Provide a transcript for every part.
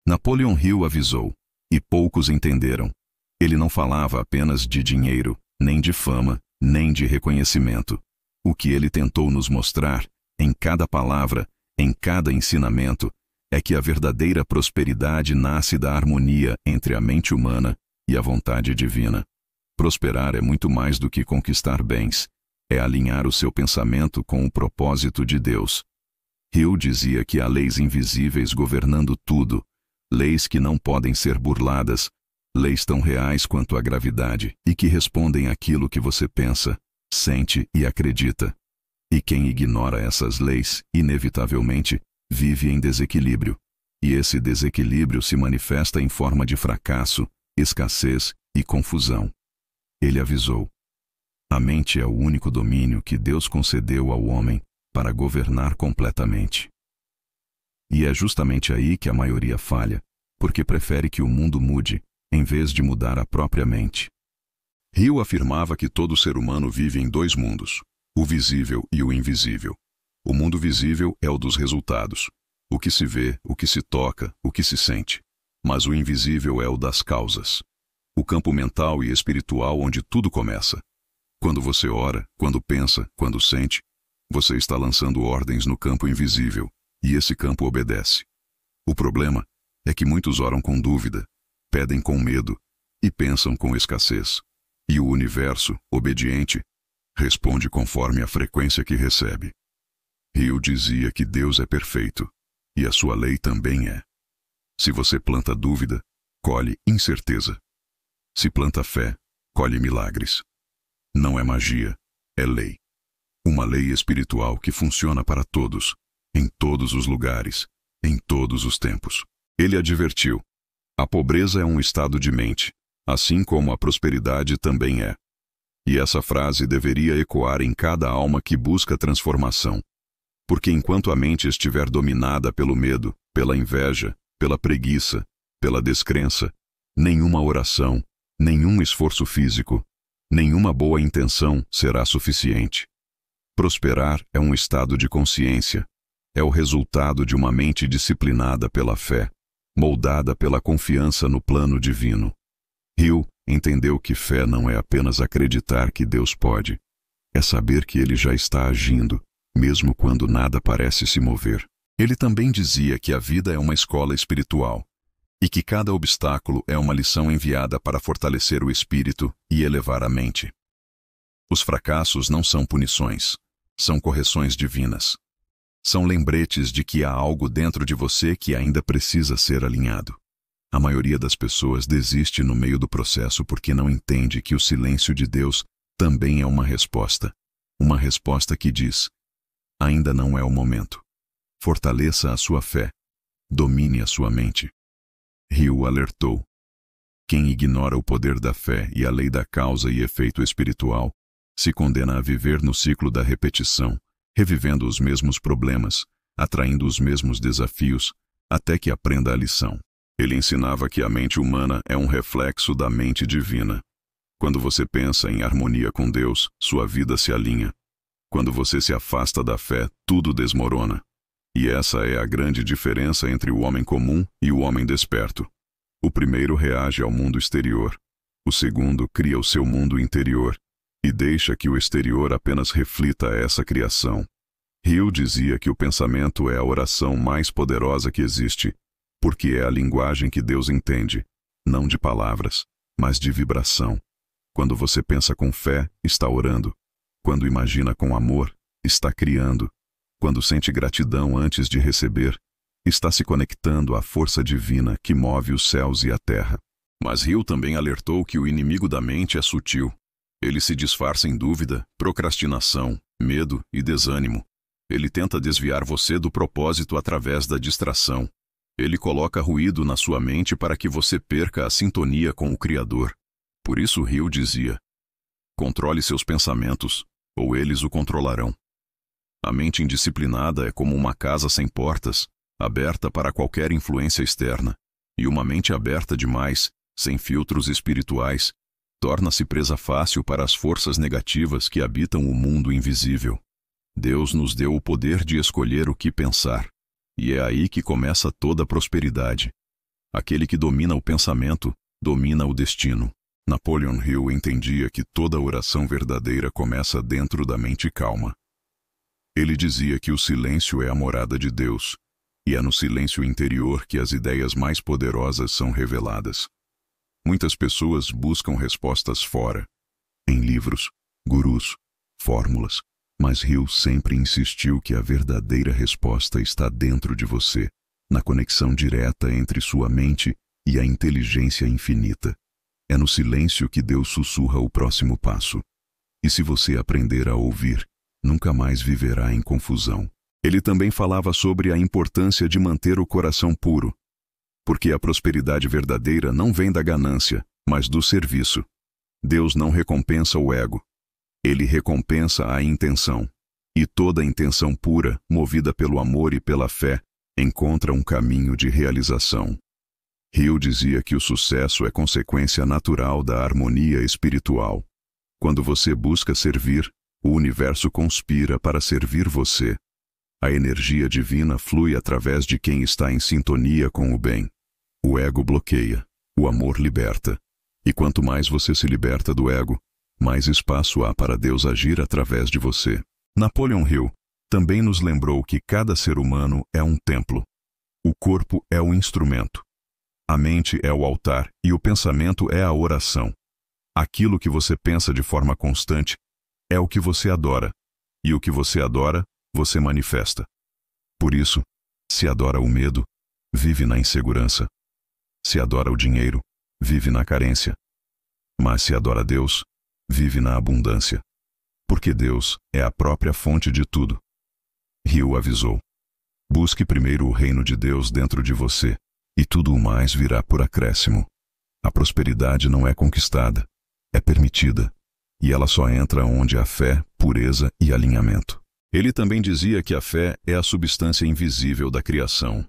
Napoleon Hill avisou, e poucos entenderam. Ele não falava apenas de dinheiro, nem de fama, nem de reconhecimento. O que ele tentou nos mostrar, em cada palavra, em cada ensinamento, é que a verdadeira prosperidade nasce da harmonia entre a mente humana e a vontade divina. Prosperar é muito mais do que conquistar bens, é alinhar o seu pensamento com o propósito de Deus. Hill dizia que há leis invisíveis governando tudo, leis que não podem ser burladas, leis tão reais quanto a gravidade e que respondem àquilo que você pensa, sente e acredita. E quem ignora essas leis, inevitavelmente, vive em desequilíbrio. E esse desequilíbrio se manifesta em forma de fracasso, escassez e confusão. Ele avisou: a mente é o único domínio que Deus concedeu ao homem para governar completamente. E é justamente aí que a maioria falha, porque prefere que o mundo mude, em vez de mudar a própria mente. Hill afirmava que todo ser humano vive em dois mundos, o visível e o invisível. O mundo visível é o dos resultados, o que se vê, o que se toca, o que se sente. Mas o invisível é o das causas, o campo mental e espiritual onde tudo começa. Quando você ora, quando pensa, quando sente, você está lançando ordens no campo invisível, e esse campo obedece. O problema é que muitos oram com dúvida, pedem com medo e pensam com escassez. E o universo, obediente, responde conforme a frequência que recebe. Hill dizia que Deus é perfeito, e a sua lei também é. Se você planta dúvida, colhe incerteza. Se planta fé, colhe milagres. Não é magia, é lei. Uma lei espiritual que funciona para todos, em todos os lugares, em todos os tempos. Ele advertiu: a pobreza é um estado de mente, assim como a prosperidade também é. E essa frase deveria ecoar em cada alma que busca transformação. Porque enquanto a mente estiver dominada pelo medo, pela inveja, pela preguiça, pela descrença, nenhuma oração, nenhum esforço físico, nenhuma boa intenção será suficiente. Prosperar é um estado de consciência, é o resultado de uma mente disciplinada pela fé, moldada pela confiança no plano divino. Hill entendeu que fé não é apenas acreditar que Deus pode, é saber que Ele já está agindo, mesmo quando nada parece se mover. Ele também dizia que a vida é uma escola espiritual, e que cada obstáculo é uma lição enviada para fortalecer o espírito e elevar a mente. Os fracassos não são punições, são correções divinas. São lembretes de que há algo dentro de você que ainda precisa ser alinhado. A maioria das pessoas desiste no meio do processo porque não entende que o silêncio de Deus também é uma resposta. Uma resposta que diz: ainda não é o momento. Fortaleça a sua fé. Domine a sua mente. Hill alertou: quem ignora o poder da fé e a lei da causa e efeito espiritual se condena a viver no ciclo da repetição, revivendo os mesmos problemas, atraindo os mesmos desafios, até que aprenda a lição. Ele ensinava que a mente humana é um reflexo da mente divina. Quando você pensa em harmonia com Deus, sua vida se alinha. Quando você se afasta da fé, tudo desmorona. E essa é a grande diferença entre o homem comum e o homem desperto. O primeiro reage ao mundo exterior. O segundo cria o seu mundo interior e deixa que o exterior apenas reflita essa criação. Hill dizia que o pensamento é a oração mais poderosa que existe, porque é a linguagem que Deus entende, não de palavras, mas de vibração. Quando você pensa com fé, está orando. Quando imagina com amor, está criando. Quando sente gratidão antes de receber, está se conectando à força divina que move os céus e a terra. Mas Hill também alertou que o inimigo da mente é sutil. Ele se disfarça em dúvida, procrastinação, medo e desânimo. Ele tenta desviar você do propósito através da distração. Ele coloca ruído na sua mente para que você perca a sintonia com o Criador. Por isso Hill dizia: controle seus pensamentos, ou eles o controlarão. A mente indisciplinada é como uma casa sem portas, aberta para qualquer influência externa. E uma mente aberta demais, sem filtros espirituais, torna-se presa fácil para as forças negativas que habitam o mundo invisível. Deus nos deu o poder de escolher o que pensar. E é aí que começa toda a prosperidade. Aquele que domina o pensamento, domina o destino. Napoleon Hill entendia que toda oração verdadeira começa dentro da mente calma. Ele dizia que o silêncio é a morada de Deus, e é no silêncio interior que as ideias mais poderosas são reveladas. Muitas pessoas buscam respostas fora, em livros, gurus, fórmulas, mas Hill sempre insistiu que a verdadeira resposta está dentro de você, na conexão direta entre sua mente e a inteligência infinita. É no silêncio que Deus sussurra o próximo passo. E se você aprender a ouvir, nunca mais viverá em confusão. Ele também falava sobre a importância de manter o coração puro, porque a prosperidade verdadeira não vem da ganância, mas do serviço. Deus não recompensa o ego. Ele recompensa a intenção. E toda intenção pura, movida pelo amor e pela fé, encontra um caminho de realização. Hill dizia que o sucesso é consequência natural da harmonia espiritual. Quando você busca servir, o universo conspira para servir você. A energia divina flui através de quem está em sintonia com o bem. O ego bloqueia, o amor liberta. E quanto mais você se liberta do ego, mais espaço há para Deus agir através de você. Napoleon Hill também nos lembrou que cada ser humano é um templo. O corpo é o instrumento. A mente é o altar e o pensamento é a oração. Aquilo que você pensa de forma constante é o que você adora, e o que você adora, você manifesta. Por isso, se adora o medo, vive na insegurança. Se adora o dinheiro, vive na carência. Mas se adora Deus, vive na abundância. Porque Deus é a própria fonte de tudo. Hill avisou: busque primeiro o reino de Deus dentro de você, e tudo o mais virá por acréscimo. A prosperidade não é conquistada, é permitida, e ela só entra onde há fé, pureza e alinhamento. Ele também dizia que a fé é a substância invisível da criação.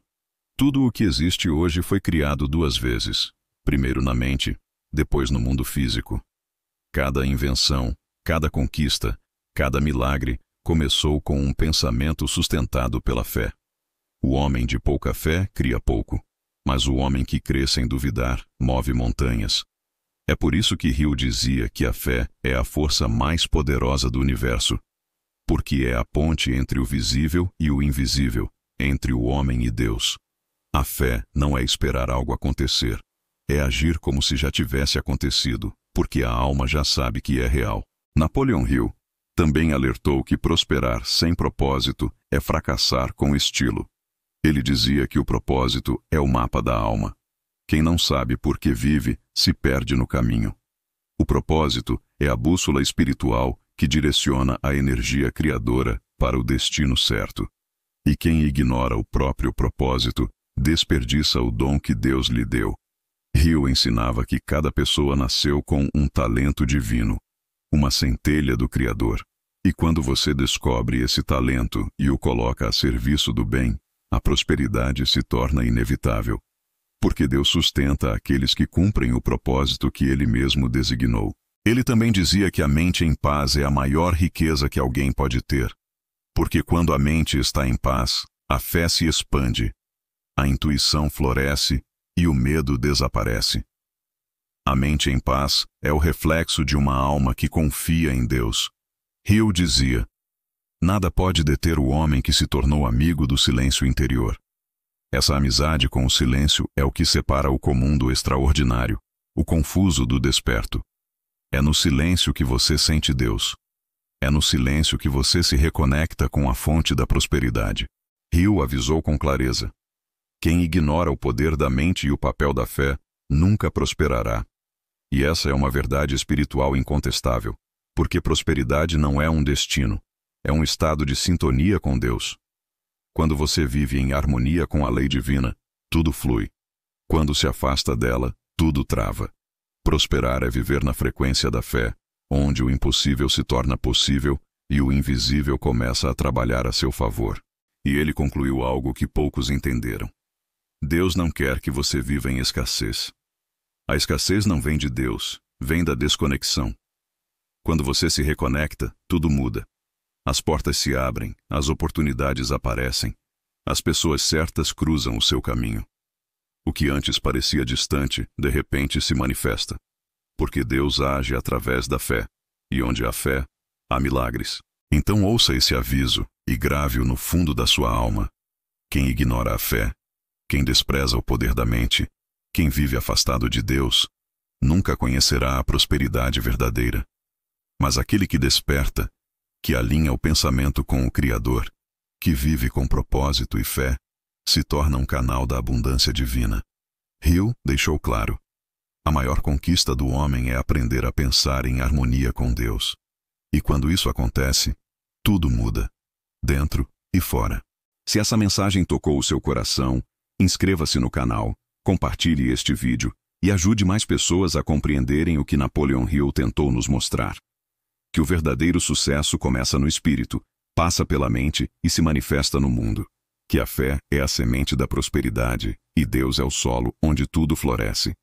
Tudo o que existe hoje foi criado duas vezes, primeiro na mente, depois no mundo físico. Cada invenção, cada conquista, cada milagre começou com um pensamento sustentado pela fé. O homem de pouca fé cria pouco, mas o homem que crê sem duvidar move montanhas. É por isso que Hill dizia que a fé é a força mais poderosa do universo, porque é a ponte entre o visível e o invisível, entre o homem e Deus. A fé não é esperar algo acontecer, é agir como se já tivesse acontecido, porque a alma já sabe que é real. Napoleon Hill também alertou que prosperar sem propósito é fracassar com estilo. Ele dizia que o propósito é o mapa da alma. Quem não sabe por que vive, se perde no caminho. O propósito é a bússola espiritual que direciona a energia criadora para o destino certo. E quem ignora o próprio propósito, desperdiça o dom que Deus lhe deu. Hill ensinava que cada pessoa nasceu com um talento divino, uma centelha do Criador. E quando você descobre esse talento e o coloca a serviço do bem, a prosperidade se torna inevitável. Porque Deus sustenta aqueles que cumprem o propósito que Ele mesmo designou. Ele também dizia que a mente em paz é a maior riqueza que alguém pode ter. Porque quando a mente está em paz, a fé se expande, a intuição floresce e o medo desaparece. A mente em paz é o reflexo de uma alma que confia em Deus. Hill dizia: nada pode deter o homem que se tornou amigo do silêncio interior. Essa amizade com o silêncio é o que separa o comum do extraordinário, o confuso do desperto. É no silêncio que você sente Deus. É no silêncio que você se reconecta com a fonte da prosperidade. Hill avisou com clareza: quem ignora o poder da mente e o papel da fé, nunca prosperará. E essa é uma verdade espiritual incontestável, porque prosperidade não é um destino, é um estado de sintonia com Deus. Quando você vive em harmonia com a lei divina, tudo flui. Quando se afasta dela, tudo trava. Prosperar é viver na frequência da fé, onde o impossível se torna possível e o invisível começa a trabalhar a seu favor. E ele concluiu algo que poucos entenderam. Deus não quer que você viva em escassez. A escassez não vem de Deus, vem da desconexão. Quando você se reconecta, tudo muda. As portas se abrem, as oportunidades aparecem. As pessoas certas cruzam o seu caminho. O que antes parecia distante, de repente se manifesta. Porque Deus age através da fé, e onde há fé, há milagres. Então ouça esse aviso e grave-o no fundo da sua alma. Quem ignora a fé, quem despreza o poder da mente, quem vive afastado de Deus, nunca conhecerá a prosperidade verdadeira. Mas aquele que desperta, que alinha o pensamento com o Criador, que vive com propósito e fé, se torna um canal da abundância divina. Hill deixou claro: a maior conquista do homem é aprender a pensar em harmonia com Deus. E quando isso acontece, tudo muda, dentro e fora. Se essa mensagem tocou o seu coração, inscreva-se no canal, compartilhe este vídeo e ajude mais pessoas a compreenderem o que Napoleon Hill tentou nos mostrar. Que o verdadeiro sucesso começa no espírito, passa pela mente e se manifesta no mundo. Que a fé é a semente da prosperidade e Deus é o solo onde tudo floresce.